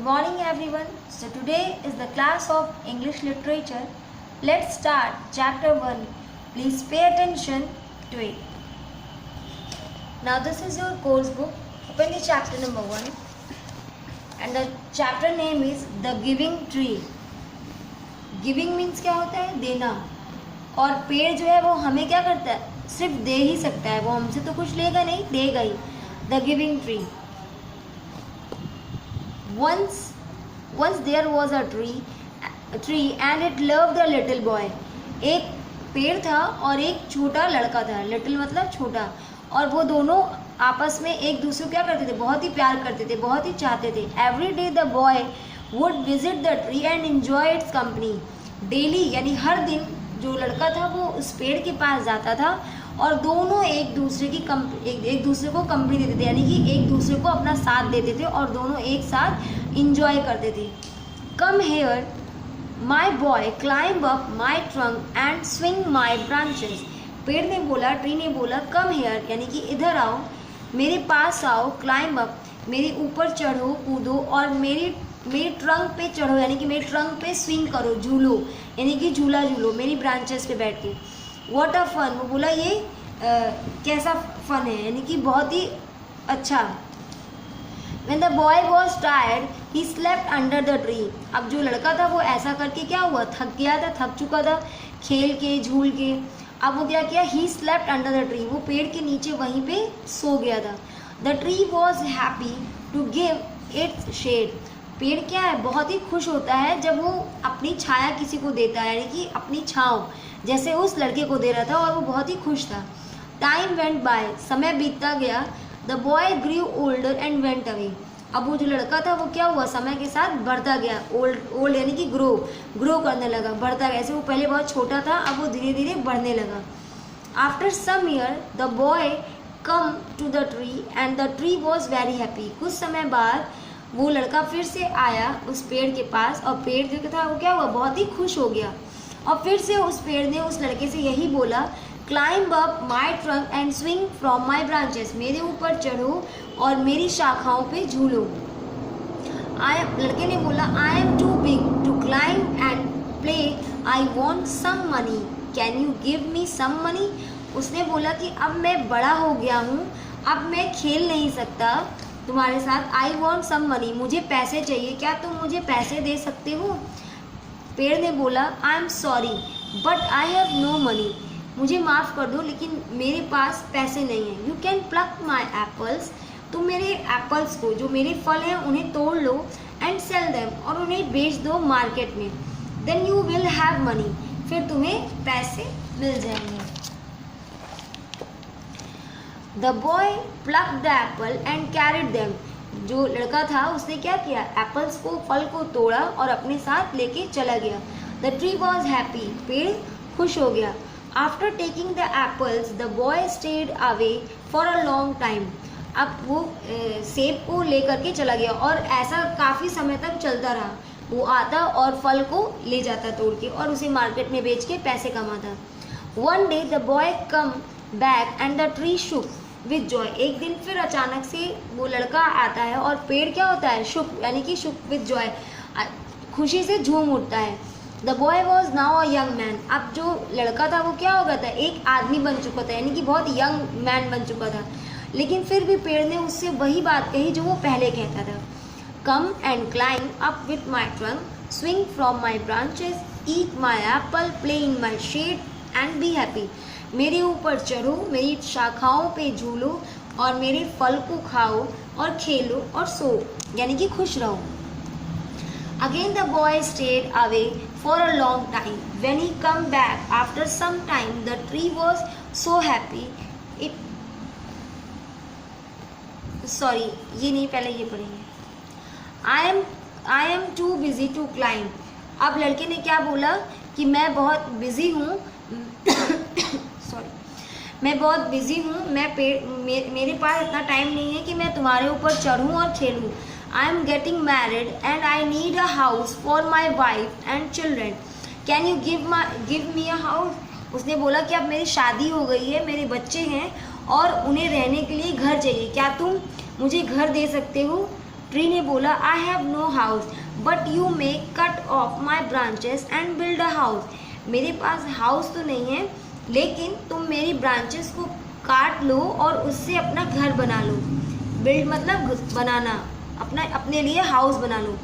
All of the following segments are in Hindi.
morning everyone. So today is the class of English literature. Let's start chapter 1. Please pay attention to it. Now this is your course book. Open the chapter number 1 and the chapter name is The Giving Tree. Giving means क्या होता है? देना. और पेड़ जो है वो हमें क्या करता है? सिर्फ दे ही सकता है, वो हमसे तो कुछ लेगा नहीं, देगा ही. The Giving Tree. Once there was a tree and it loved a little boy. एक पेड़ था और एक छोटा लड़का था. लिटिल मतलब छोटा. और वो दोनों आपस में एक दूसरे को क्या करते थे? बहुत ही प्यार करते थे, बहुत ही चाहते थे. Every day the boy would visit the tree and enjoy it's company. Daily यानी हर दिन जो लड़का था वो उस पेड़ के पास जाता था और दोनों एक दूसरे को कंपनी देते थे, यानी कि एक दूसरे को अपना साथ देते थे और दोनों एक साथ इंजॉय करते थे. Come here my boy climb up my trunk and swing my branches. पेड़ ने बोला, ट्री ने बोला कम हेयर यानी कि इधर आओ, मेरे पास आओ, क्लाइंब अप मेरे ऊपर चढ़ो, कूदो और मेरे ट्रंक पे चढ़ो यानी कि मेरे ट्रंक पे स्विंग करो, झूलो यानी कि झूला झूलो मेरी ब्रांचेस पे बैठ के. What a fun. वो बोला ये कैसा फन है, यानी कि बहुत ही अच्छा. When the boy was tired, he slept under the tree. अब जो लड़का था वो ऐसा करके क्या हुआ, थक गया था, थक चुका था खेल के झूल के. अब वो क्या किया, he slept under the tree. वो पेड़ के नीचे वहीं पे सो गया था. The tree was happy to give its shade. पेड़ क्या है, बहुत ही खुश होता है जब वो अपनी छाया किसी को देता है, यानी कि अपनी छाँव जैसे उस लड़के को दे रहा था और वो बहुत ही खुश था. Time went by. समय बीतता गया. The boy grew older and went away. अब वो जो लड़का था वो क्या हुआ, समय के साथ बढ़ता गया. ओल्ड यानी कि ग्रो करने लगा, बढ़ता गया. ऐसे वो पहले बहुत छोटा था, अब वो धीरे धीरे बढ़ने लगा. After some year the boy come to the tree and the tree was very happy. कुछ समय बाद वो लड़का फिर से आया उस पेड़ के पास और पेड़ जो था वो क्या हुआ, बहुत ही खुश हो गया. और फिर से उस पेड़ ने उस लड़के से यही बोला, climb up my trunk and swing from my branches. मेरे ऊपर चढ़ो और मेरी शाखाओं पे झूलो. लड़के ने बोला, I am too big to climb and play, I want some money, can you give me some money. उसने बोला कि अब मैं बड़ा हो गया हूँ, अब मैं खेल नहीं सकता तुम्हारे साथ. आई वॉन्ट सम मनी, मुझे पैसे चाहिए, क्या तुम मुझे पैसे दे सकते हो. पेड़ ने बोला, I am sorry but I have no money. मुझे माफ़ कर दो लेकिन मेरे पास पैसे नहीं हैं. You can pluck my apples. तुम मेरे एप्पल्स को, जो मेरे फल हैं उन्हें तोड़ लो एंड सेल देम, और उन्हें बेच दो मार्केट में. Then you will have money, फिर तुम्हें पैसे मिल जाएंगे. The boy pluck the apple and carried them. जो लड़का था उसने क्या किया, एप्पल्स को, फल को तोड़ा और अपने साथ लेके चला गया. The tree was happy. पेड़ खुश हो गया. After taking the apples the boy stayed away for a long time. अब वो सेब को लेकर के चला गया और ऐसा काफ़ी समय तक चलता रहा. वो आता और फल को ले जाता तोड़ के और उसे मार्केट में बेच के पैसे कमाता. One day the boy come back and the tree shook with joy. एक दिन फिर अचानक से वो लड़का आता है और पेड़ क्या होता है, शुक यानी कि शुक विद जॉय, खुशी से झूम उठता है. The boy was now a young man. अब जो लड़का था वो क्या हो गया था, एक आदमी बन चुका था, यानी कि बहुत यंग मैन बन चुका था. लेकिन फिर भी पेड़ ने उससे वही बात कही जो वो पहले कहता था. Come and climb up with my trunk, swing from my branches, eat my apple, play in my shade and be happy. मेरे ऊपर चढ़ो, मेरी शाखाओं पे झूलो और मेरे फल को खाओ और खेलो और सो, यानी कि खुश रहो. Again the boy stayed away for a long time. When he come back after some time the tree was so happy. Sorry ये नहीं, पहले ये पढ़ेंगे. I am too busy to climb. अब लड़के ने क्या बोला कि मैं बहुत बिजी हूँ मैं बहुत बिजी हूँ, मेरे पास इतना टाइम नहीं है कि मैं तुम्हारे ऊपर चढ़ूँ और खेलूँ. I am getting married and I need a house for my wife and children, can you give me a house. उसने बोला कि अब मेरी शादी हो गई है, मेरे बच्चे हैं और उन्हें रहने के लिए घर चाहिए, क्या तुम मुझे घर दे सकते हो. ट्री ने बोला, I have no house but you may cut off my branches and build a house. मेरे पास हाउस तो नहीं है, लेकिन तुम मेरी ब्रांचेस को काट लो और उससे अपना घर बना लो। बिल्ड मतलब बनाना, अपने लिए हाउस बना लो।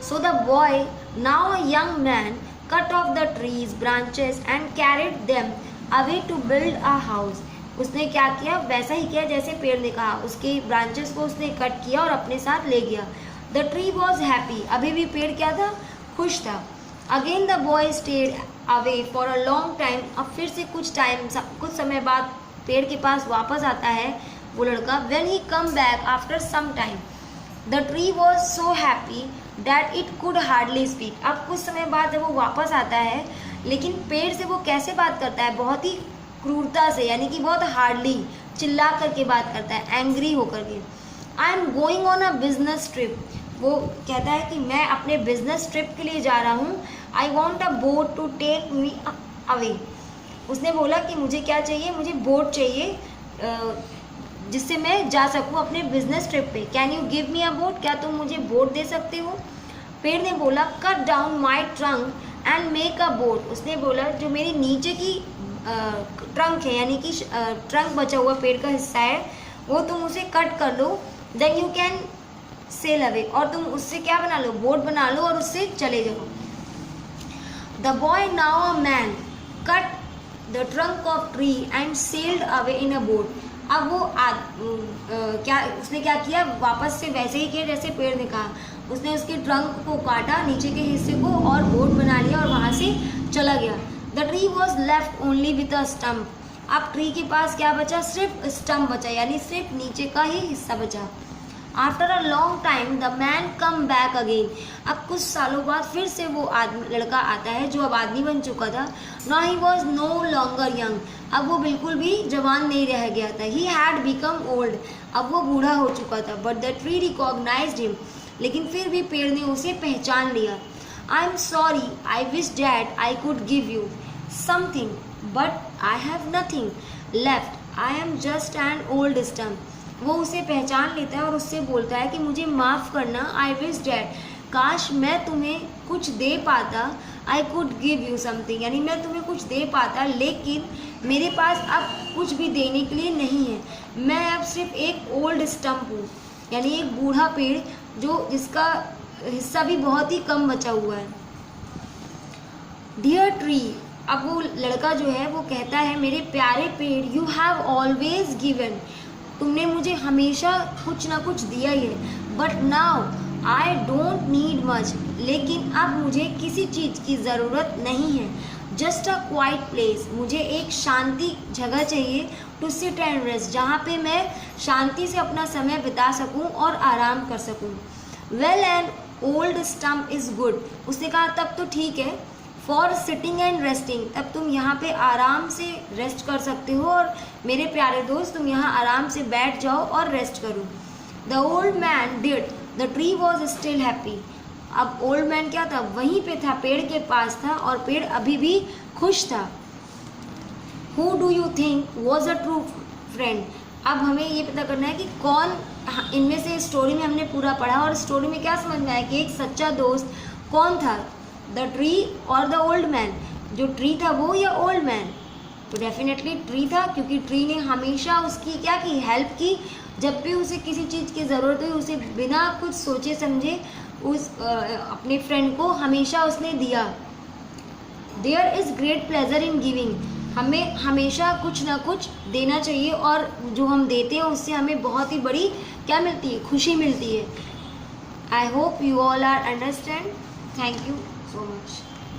So the boy, now a young man, cut off the trees branches and carried them away to build a house. उसने क्या किया, वैसा ही किया जैसे पेड़ ने कहा। उसके ब्रांचेस को उसने कट किया और अपने साथ ले गया। द ट्री वॉज हैप्पी, अभी भी पेड़ क्या था, खुश था। Again the boy stayed away for a long time, अब फिर से कुछ समय बाद पेड़ के पास वापस आता है वो लड़का। When he come back after some time, the tree was so happy that it could hardly speak. अब कुछ समय बाद जब वो वापस आता है, लेकिन पेड़ से वो कैसे बात करता है, बहुत ही क्रूरता से, यानी कि बहुत हार्डली चिल्ला करके बात करता है, एंग्री होकर के। I am going on a business trip, वो कहता है कि मैं अपने बिजनेस ट्रिप के लिए जा रहा हूँ। I want a boat to take me away. उसने बोला कि मुझे क्या चाहिए, मुझे बोट चाहिए जिससे मैं जा सकूँ अपने बिजनेस ट्रिप पे। Can you give me a boat, क्या तुम मुझे बोट दे सकते हो। पेड़ ने बोला, cut down my trunk and make a boat. उसने बोला, जो मेरी नीचे की ट्रंक है, यानी कि ट्रंक बचा हुआ पेड़ का हिस्सा है, वो तुम उसे कट कर लो। Then you can sell away, और तुम उससे क्या बना लो, बोट बना लो और उससे चले जाओ। The boy, now a man, cut the trunk of tree and sailed away in a boat. अब वो उसने क्या किया, वापस से वैसे ही किया जैसे पेड़ ने कहा। उसने उसके ट्रंक को काटा, नीचे के हिस्से को, और बोट बना लिया और वहाँ से चला गया। The tree was left only with a stump. अब ट्री के पास क्या बचा, सिर्फ स्टम्प बचा, यानी सिर्फ नीचे का ही हिस्सा बचा। After a long time the man come back again. अब कुछ सालों बाद फिर से वो लड़का आता है जो अब आदमी बन चुका था। Now he was no longer young, अब वो बिल्कुल भी जवान नहीं रह गया था। ही हैड बिकम ओल्ड, अब वो बूढ़ा हो चुका था। But the tree recognised him, लेकिन फिर भी पेड़ ने उसे पहचान लिया। I am sorry, I wish that I could give you something but I have nothing left, I am just an old stump. वो उसे पहचान लेता है और उससे बोलता है कि मुझे माफ़ करना, आई विश डैट, काश मैं तुम्हें कुछ दे पाता, आई कुड गिव यू समथिंग, यानी मैं तुम्हें कुछ दे पाता, लेकिन मेरे पास अब कुछ भी देने के लिए नहीं है। मैं अब सिर्फ एक ओल्ड स्टम्प हूँ, यानी एक बूढ़ा पेड़ जिसका हिस्सा भी बहुत ही कम बचा हुआ है। डियर ट्री, अब वो लड़का जो है वो कहता है, मेरे प्यारे पेड़, यू हैव ऑलवेज गिवन, तुमने मुझे हमेशा कुछ ना कुछ दिया ही है। But now I don't need much, लेकिन अब मुझे किसी चीज़ की ज़रूरत नहीं है। जस्ट अ क्वाइट प्लेस, मुझे एक शांति जगह चाहिए, टू सिट एंड रेस्ट, जहाँ पे मैं शांति से अपना समय बिता सकूँ और आराम कर सकूँ। Well and old stump is good, उसने कहा तब तो ठीक है। फॉर सिटिंग एंड रेस्टिंग, तब तुम यहाँ पे आराम से रेस्ट कर सकते हो, और मेरे प्यारे दोस्त तुम यहाँ आराम से बैठ जाओ और रेस्ट करो। The old man did, the tree was still happy. अब ओल्ड मैन क्या था, वहीं पे था, पेड़ के पास था, और पेड़ अभी भी खुश था। Who do you think was a true friend, अब हमें ये पता करना है कि कौन इनमें से, स्टोरी में हमने पूरा पढ़ा और स्टोरी में क्या समझ में आया कि एक सच्चा दोस्त कौन था, द ट्री और द ओल्ड मैन। जो ट्री था वो या ओल्ड मैन, तो डेफिनेटली ट्री था, क्योंकि ट्री ने हमेशा उसकी क्या की, हेल्प की। जब भी उसे किसी चीज़ की ज़रूरत हुई, उसे बिना कुछ सोचे समझे अपने फ्रेंड को हमेशा उसने दिया। There is great pleasure in giving, हमें हमेशा कुछ ना कुछ देना चाहिए, और जो हम देते हैं उससे हमें बहुत ही बड़ी क्या मिलती है, खुशी मिलती है। I hope you all are understand. Thank you so much.